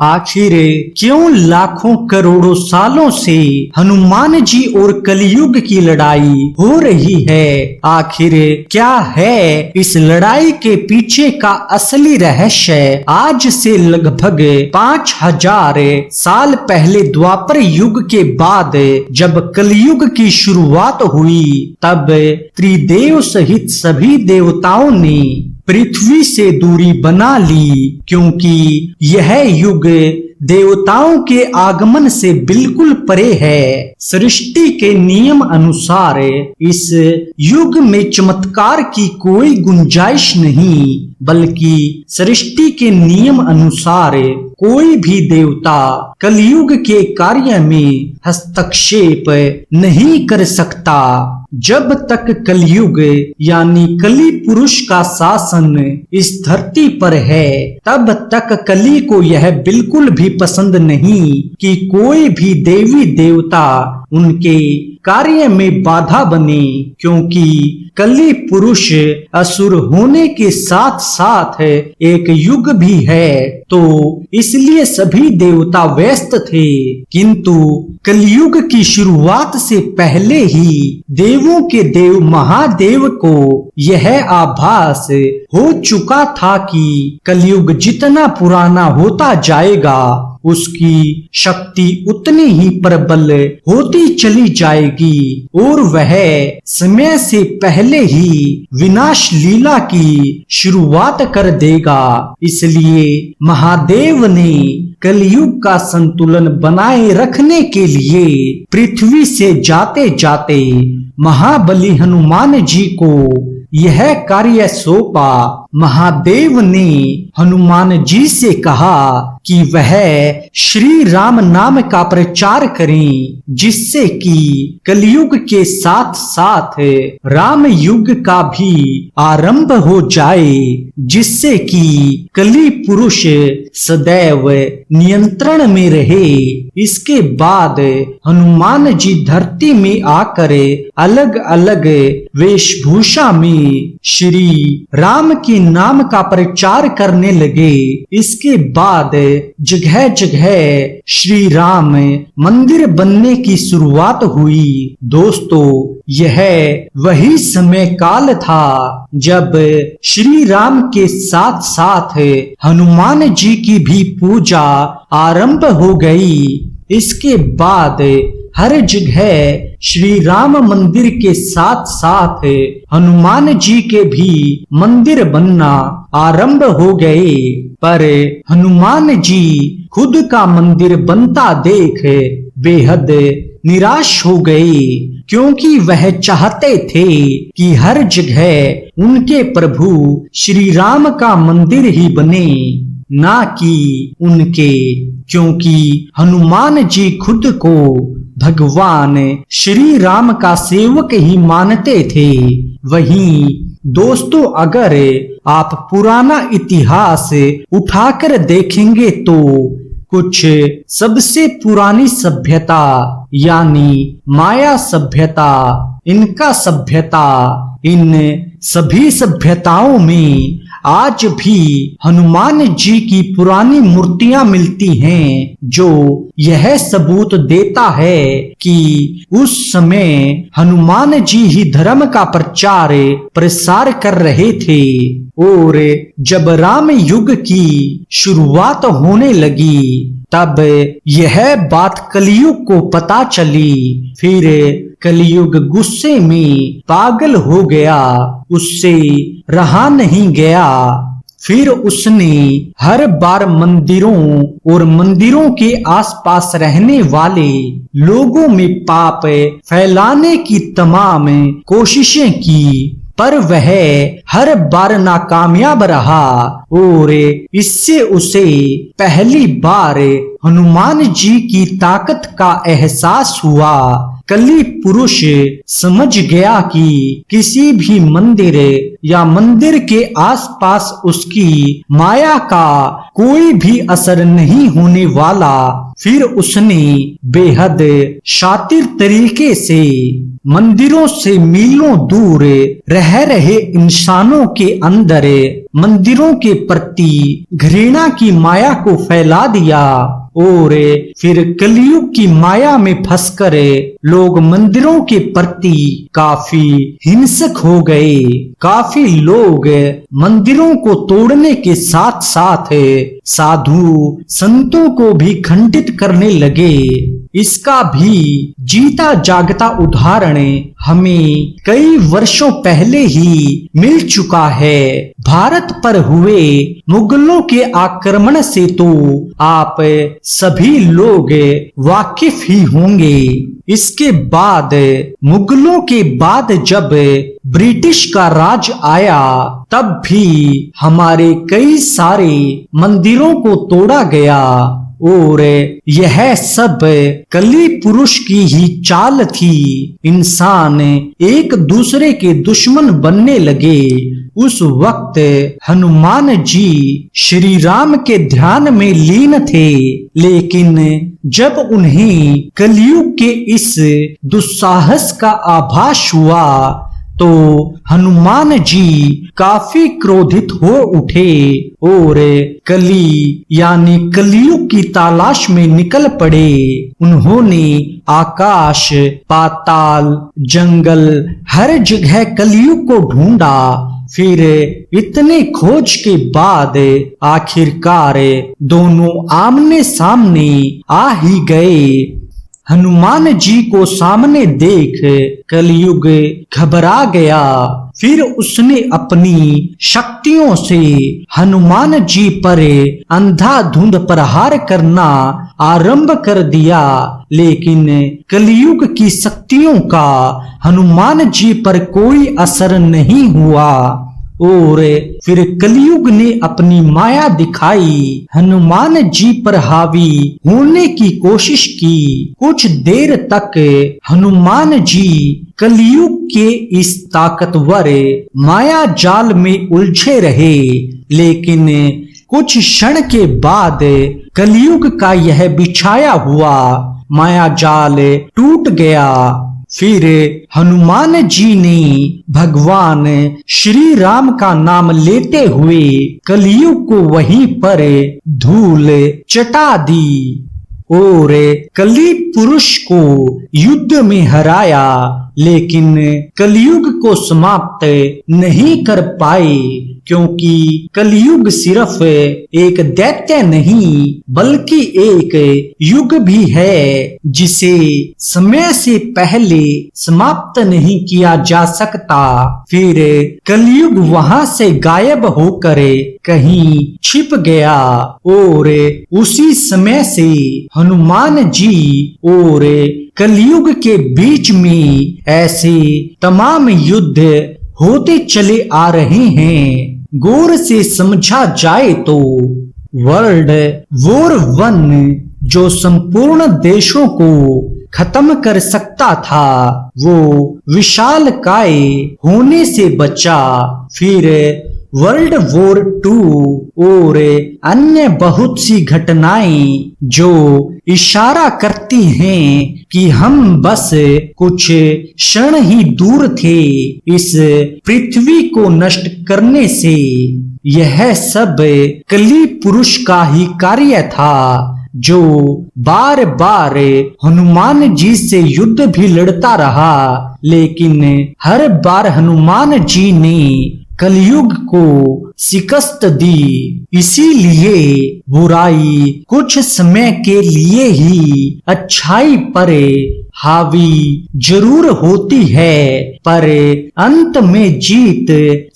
आखिर क्यों लाखों करोड़ों सालों से हनुमान जी और कलयुग की लड़ाई हो रही है? आखिर क्या है इस लड़ाई के पीछे का असली रहस्य? आज से लगभग 5000 साल पहले द्वापर युग के बाद जब कलयुग की शुरुआत हुई, तब त्रिदेव सहित सभी देवताओं ने पृथ्वी से दूरी बना ली, क्योंकि यह युग देवताओं के आगमन से बिल्कुल परे है। सृष्टि के नियम अनुसार इस युग में चमत्कार की कोई गुंजाइश नहीं, बल्कि सृष्टि के नियम अनुसार कोई भी देवता कलयुग के कार्य में हस्तक्षेप नहीं कर सकता। जब तक कलयुग यानी कली पुरुष का शासन इस धरती पर है, तब तक कली को यह बिल्कुल भी पसंद नहीं कि कोई भी देवी देवता उनके कार्य में बाधा बने, क्योंकि कली पुरुष असुर होने के साथ साथ एक युग भी है, तो इसलिए सभी देवता व्यस्त थे। किंतु कलयुग की शुरुआत से पहले ही देवों के देव महादेव को यह आभास हो चुका था कि कलयुग जितना पुराना होता जाएगा, उसकी शक्ति उतनी ही प्रबल होती चली जाएगी और वह समय से पहले ही विनाश लीला की शुरुआत कर देगा। इसलिए महादेव ने कलयुग का संतुलन बनाए रखने के लिए पृथ्वी से जाते जाते महाबली हनुमान जी को यह कार्य सौंपा। महादेव ने हनुमान जी से कहा कि वह श्री राम नाम का प्रचार करें, जिससे कि कलयुग के साथ साथ राम युग का भी आरंभ हो जाए, जिससे कि कली पुरुष सदैव नियंत्रण में रहे। इसके बाद हनुमान जी धरती में आकर अलग अलग वेशभूषा में श्री राम के नाम का प्रचार करने लगे। इसके बाद जगह जगह श्री राम मंदिर बनने की शुरुआत हुई। दोस्तों, यह वही समय काल था जब श्री राम के साथ साथ हनुमान जी की भी पूजा आरंभ हो गई। इसके बाद हर जगह श्री राम मंदिर के साथ साथ हनुमान जी के भी मंदिर बनना आरंभ हो गए, पर हनुमान जी खुद का मंदिर बनता देख बेहद निराश हो गए, क्योंकि वह चाहते थे कि हर जगह उनके प्रभु श्री राम का मंदिर ही बने, ना कि उनके, क्योंकि हनुमान जी खुद को भगवान श्री राम का सेवक ही मानते थे। वहीं दोस्तों, अगर आप पुराना इतिहास उठाकर देखेंगे तो कुछ सबसे पुरानी सभ्यता यानी माया सभ्यता, इनका सभ्यता, इन सभी सभ्यताओं में आज भी हनुमान जी की पुरानी मूर्तियां मिलती हैं, जो यह सबूत देता है कि उस समय हनुमान जी ही धर्म का प्रचार प्रसार कर रहे थे। और जब राम युग की शुरुआत होने लगी, तब यह बात कलयुग को पता चली। फिर कलयुग गुस्से में पागल हो गया, उससे रहा नहीं गया। फिर उसने हर बार मंदिरों और मंदिरों के आसपास रहने वाले लोगों में पाप फैलाने की तमाम कोशिशें की, पर वह हर बार नाकामयाब रहा। और इससे उसे पहली बार हनुमान जी की ताकत का एहसास हुआ। कली पुरुष समझ गया कि किसी भी मंदिर या मंदिर के आसपास उसकी माया का कोई भी असर नहीं होने वाला, फिर उसने बेहद शातिर तरीके से मंदिरों से मीलों दूर रह रहे इंसानों के अंदर मंदिरों के प्रति घृणा की माया को फैला दिया और फिर कलयुग की माया में फंसकर लोग मंदिरों के प्रति काफी हिंसक हो गए। काफी लोग मंदिरों को तोड़ने के साथ साथ साधु संतों को भी खंडित करने लगे। इसका भी जीता जागता उदाहरण हमें कई वर्षों पहले ही मिल चुका है। भारत पर हुए मुगलों के आक्रमण से तो आप सभी लोग वाकिफ ही होंगे। इसके बाद मुगलों के बाद जब ब्रिटिश का राज आया तब भी हमारे कई सारे मंदिरों को तोड़ा गया और यह सब कली पुरुष की ही चाल थी। इंसान एक दूसरे के दुश्मन बनने लगे। उस वक्त हनुमान जी श्री राम के ध्यान में लीन थे, लेकिन जब उन्हें कलयुग के इस दुस्साहस का आभास हुआ तो हनुमान जी काफी क्रोधित हो उठे और कली यानी कलयुग की तलाश में निकल पड़े। उन्होंने आकाश, पाताल, जंगल, हर जगह कलयुग को ढूंढा। फिर इतने खोज के बाद आखिरकार दोनों आमने सामने आ ही गए। हनुमान जी को सामने देख कलयुग घबरा गया। फिर उसने अपनी शक्तियों से हनुमान जी पर अंधाधुंध प्रहार करना आरंभ कर दिया, लेकिन कलयुग की शक्तियों का हनुमान जी पर कोई असर नहीं हुआ और फिर कलयुग ने अपनी माया दिखाई, हनुमान जी पर हावी होने की कोशिश की। कुछ देर तक हनुमान जी कलयुग के इस ताकतवर माया जाल में उलझे रहे, लेकिन कुछ क्षण के बाद कलयुग का यह बिछाया हुआ माया जाल टूट गया। फिर हनुमान जी ने भगवान श्री राम का नाम लेते हुए कलयुग को वहीं पर धूल चटा दी और कली पुरुष को युद्ध में हराया, लेकिन कलयुग को समाप्त नहीं कर पाए, क्योंकि कलयुग सिर्फ एक दैत्य नहीं बल्कि एक युग भी है जिसे समय से पहले समाप्त नहीं किया जा सकता। फिर कलयुग वहां से गायब होकर कहीं छिप गया और उसी समय से हनुमान जी और कलयुग के बीच में ऐसे तमाम युद्ध होते चले आ रहे हैं। गौर से समझा जाए तो वर्ल्ड वॉर 1 जो संपूर्ण देशों को खत्म कर सकता था वो विशालकाय होने से बचा। फिर वर्ल्ड वॉर 2 और अन्य बहुत सी घटनाएं जो इशारा करती हैं कि हम बस कुछ क्षण ही दूर थे इस पृथ्वी को नष्ट करने से। यह सब कली पुरुष का ही कार्य था जो बार बार हनुमान जी से युद्ध भी लड़ता रहा, लेकिन हर बार हनुमान जी ने कलयुग को शिकस्त दी। इसीलिए बुराई कुछ समय के लिए ही अच्छाई पर हावी जरूर होती है, पर अंत में जीत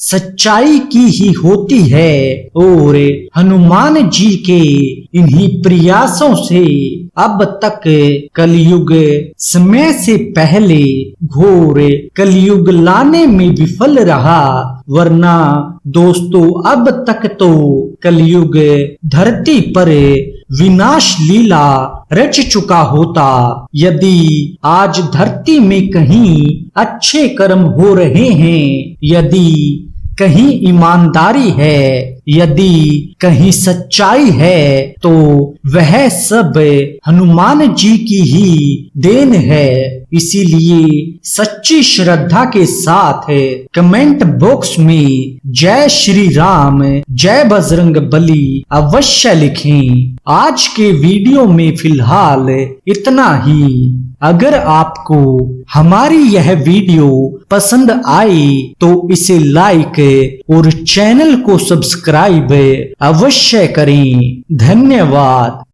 सच्चाई की ही होती है। और हनुमान जी के इन्हीं प्रयासों से अब तक कलयुग समय से पहले घोर कलयुग लाने में विफल रहा, वरना दोस्तों अब तक तो कलयुग धरती पर विनाश लीला रच चुका होता। यदि आज धरती में कहीं अच्छे कर्म हो रहे हैं, यदि कहीं ईमानदारी है, यदि कहीं सच्चाई है, तो वह सब हनुमान जी की ही देन है। इसीलिए सच्ची श्रद्धा के साथ कमेंट बॉक्स में जय श्री राम, जय बजरंग बली अवश्य लिखें। आज के वीडियो में फिलहाल इतना ही। अगर आपको हमारी यह वीडियो पसंद आई तो इसे लाइक और चैनल को सब्सक्राइब अवश्य करें। धन्यवाद।